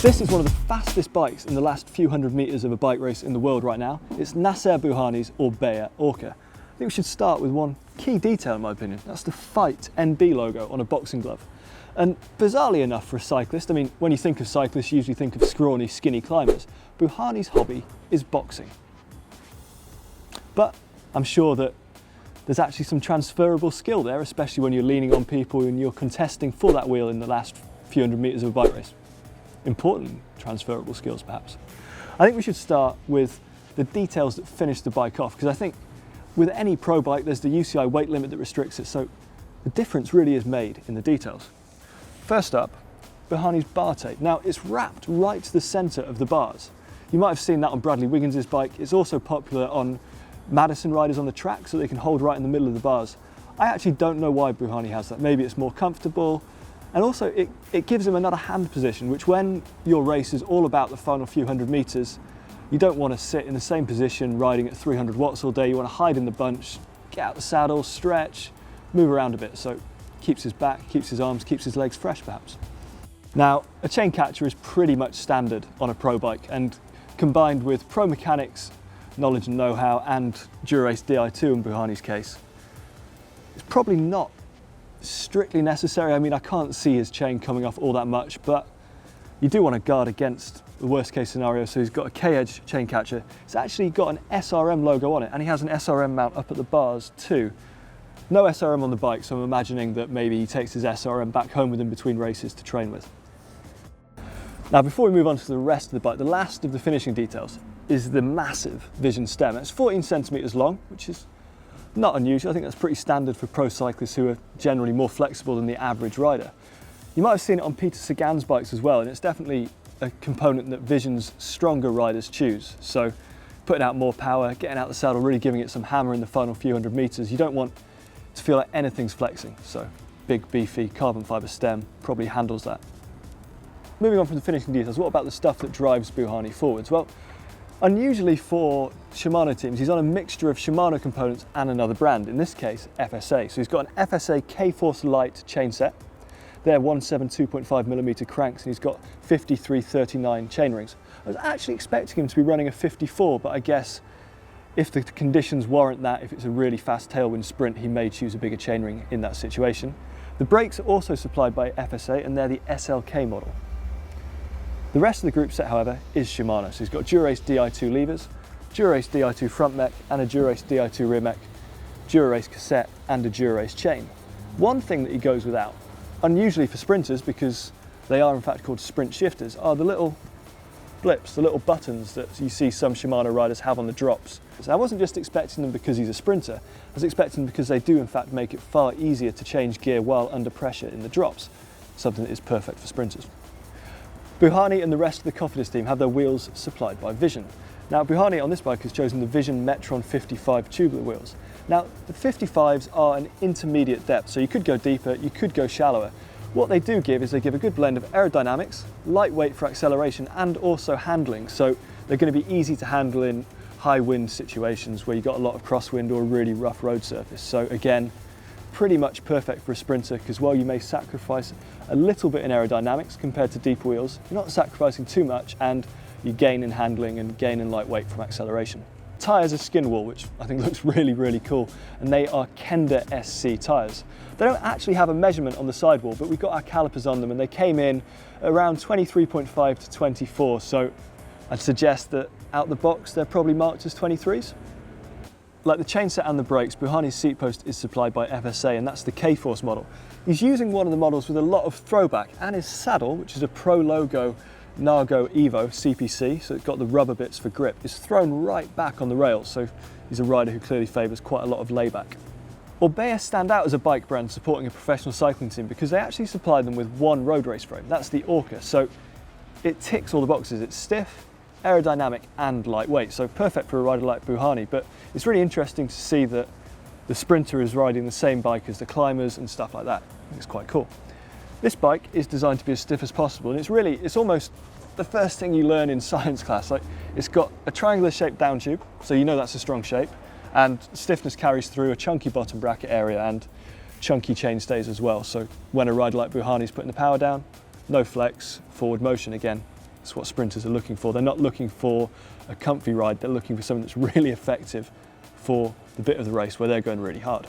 This is one of the fastest bikes in the last few hundred meters of a bike race in the world right now. It's Nacer Bouhanni's Orbea Orca. I think we should start with one key detail in my opinion. That's the Fight NB logo on a boxing glove. And bizarrely enough for a cyclist, I mean, when you think of cyclists, you usually think of scrawny, skinny climbers. Bouhanni's hobby is boxing. But I'm sure that there's actually some transferable skill there, especially when you're leaning on people and you're contesting for that wheel in the last few hundred meters of a bike race. Important transferable skills perhaps. I think we should start with the details that finish the bike off, because I think with any pro bike there's the UCI weight limit that restricts it, so the difference really is made in the details. First up, Bouhanni's bar tape. Now it's wrapped right to the centre of the bars. You might have seen that on Bradley Wiggins's bike. It's also popular on Madison riders on the track so they can hold right in the middle of the bars. I actually don't know why Bouhanni has that. Maybe it's more comfortable. And also it gives him another hand position, which when your race is all about the final few hundred meters, you don't want to sit in the same position riding at 300 watts all day. You want to hide in the bunch, get out the saddle, stretch, move around a bit. So keeps his back, keeps his arms, keeps his legs fresh perhaps. Now, a chain catcher is pretty much standard on a pro bike, and combined with pro mechanics, knowledge and know-how, and Dura-Ace Di2 in Bouhanni's case, it's probably not strictly necessary. I mean, I can't see his chain coming off all that much, but you do want to guard against the worst case scenario. So he's got a K-edge chain catcher. It's actually got an SRM logo on it, and he has an SRM mount up at the bars too. No SRM on the bike, so I'm imagining that maybe he takes his SRM back home with him between races to train with. Now, before we move on to the rest of the bike, the last of the finishing details is the massive Vision stem. It's 14 centimeters long, which is not unusual. I think that's pretty standard for pro cyclists who are generally more flexible than the average rider. You might have seen it on Peter Sagan's bikes as well, and it's definitely a component that Vision's stronger riders choose. So putting out more power, getting out the saddle, really giving it some hammer in the final few hundred meters. You don't want to feel like anything's flexing. So big, beefy carbon fiber stem probably handles that. Moving on from the finishing details, what about the stuff that drives Bouhanni forwards? Well, unusually for Shimano teams, he's on a mixture of Shimano components and another brand, in this case FSA. So he's got an FSA K-Force Light chainset. They're 172.5mm cranks, and he's got 5339 chainrings. I was actually expecting him to be running a 54, but I guess if the conditions warrant that, if it's a really fast tailwind sprint, he may choose a bigger chainring in that situation. The brakes are also supplied by FSA, and they're the SLK model. The rest of the group set, however, is Shimano. So he's got Dura-Ace Di2 levers, Dura-Ace Di2 front mech, and a Dura-Ace Di2 rear mech, Dura-Ace cassette, and a Dura-Ace chain. One thing that he goes without, unusually for sprinters because they are in fact called sprint shifters, are the little blips, the little buttons that you see some Shimano riders have on the drops. So I wasn't just expecting them because he's a sprinter, I was expecting them because they do in fact make it far easier to change gear while under pressure in the drops, something that is perfect for sprinters. Bouhanni and the rest of the Cofidis team have their wheels supplied by Vision. Now, Bouhanni on this bike has chosen the Vision Metron 55 tubular wheels. Now, the 55s are an intermediate depth, so you could go deeper, you could go shallower. What they do give is they give a good blend of aerodynamics, lightweight for acceleration, and also handling. So they're going to be easy to handle in high wind situations where you've got a lot of crosswind or a really rough road surface. So again, pretty much perfect for a sprinter, because while you may sacrifice a little bit in aerodynamics compared to deep wheels, you're not sacrificing too much, and you gain in handling and gain in lightweight from acceleration. Tyres are skin wool, which I think looks really, really cool, and they are Kenda SC tyres. They don't actually have a measurement on the sidewall, but we've got our calipers on them, and they came in around 23.5 to 24, so I'd suggest that out the box they're probably marked as 23s. Like the chainset and the brakes, Bouhanni's seat post is supplied by FSA, and that's the K-Force model. He's using one of the models with a lot of throwback, and his saddle, which is a Prologo Nago Evo CPC, so it's got the rubber bits for grip, is thrown right back on the rails, so he's a rider who clearly favours quite a lot of layback. Orbea stand out as a bike brand supporting a professional cycling team because they actually supply them with one road race frame. That's the Orca, so it ticks all the boxes. It's stiff, aerodynamic, and lightweight, so perfect for a rider like Bouhanni. But it's really interesting to see that the sprinter is riding the same bike as the climbers and stuff like that. It's quite cool. This bike is designed to be as stiff as possible, and it's almost the first thing you learn in science class. Like, it's got a triangular shaped down tube, so you know that's a strong shape, and stiffness carries through a chunky bottom bracket area and chunky chain stays as well. So when a rider like Bouhanni's putting the power down, no flex, forward motion again, That's what sprinters are looking for. They're not looking for a comfy ride, they're looking for something that's really effective for the bit of the race where they're going really hard.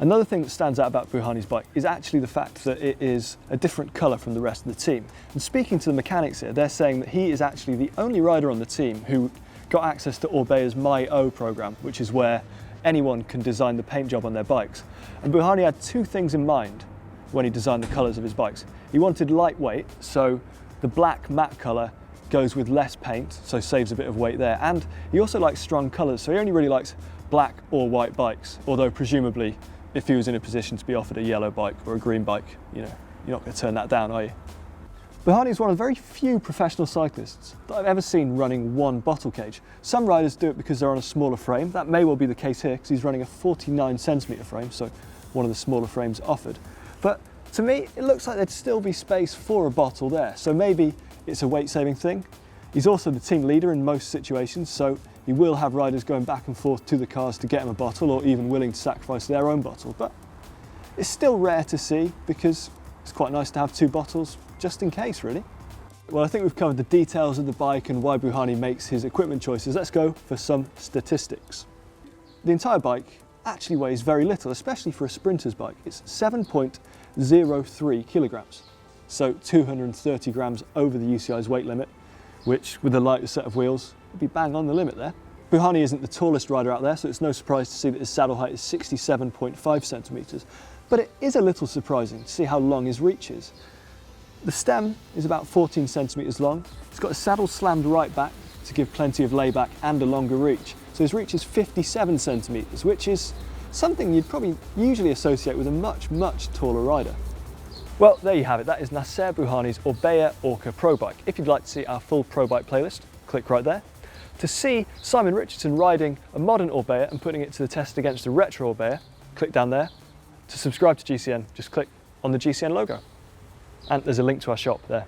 Another thing that stands out about Bouhanni's bike is actually the fact that it is a different colour from the rest of the team. And speaking to the mechanics here, they're saying that he is actually the only rider on the team who got access to Orbea's My O program, which is where anyone can design the paint job on their bikes. And Bouhanni had two things in mind when he designed the colours of his bikes. He wanted lightweight, so the black matte colour goes with less paint, so saves a bit of weight there. And he also likes strong colours, so he only really likes black or white bikes, although presumably if he was in a position to be offered a yellow bike or a green bike, you know, you're not going to turn that down, are you? Bouhanni is one of the very few professional cyclists that I've ever seen running one bottle cage. Some riders do it because they're on a smaller frame. That may well be the case here because he's running a 49cm frame, so one of the smaller frames offered. But to me, it looks like there'd still be space for a bottle there, so maybe it's a weight-saving thing. He's also the team leader in most situations, so he will have riders going back and forth to the cars to get him a bottle, or even willing to sacrifice their own bottle. But it's still rare to see because it's quite nice to have two bottles just in case, really. Well, I think we've covered the details of the bike and why Bouhanni makes his equipment choices. Let's go for some statistics. The entire bike actually weighs very little, especially for a sprinter's bike. It's 7.03 kilograms, so 230 grams over the UCI's weight limit, which with a lighter set of wheels would be bang on the limit there. Bouhanni isn't the tallest rider out there, so it's no surprise to see that his saddle height is 67.5 centimetres, but it is a little surprising to see how long his reach is. The stem is about 14 centimetres long. It's got a saddle slammed right back to give plenty of layback and a longer reach. So his reach is 57 centimetres, which is something you'd probably usually associate with a much, much taller rider. Well, there you have it. That is Nacer Bouhanni's Orbea Orca Pro Bike. If you'd like to see our full Pro Bike playlist, click right there. To see Simon Richardson riding a modern Orbea and putting it to the test against a retro Orbea, click down there. To subscribe to GCN, just click on the GCN logo. And there's a link to our shop there.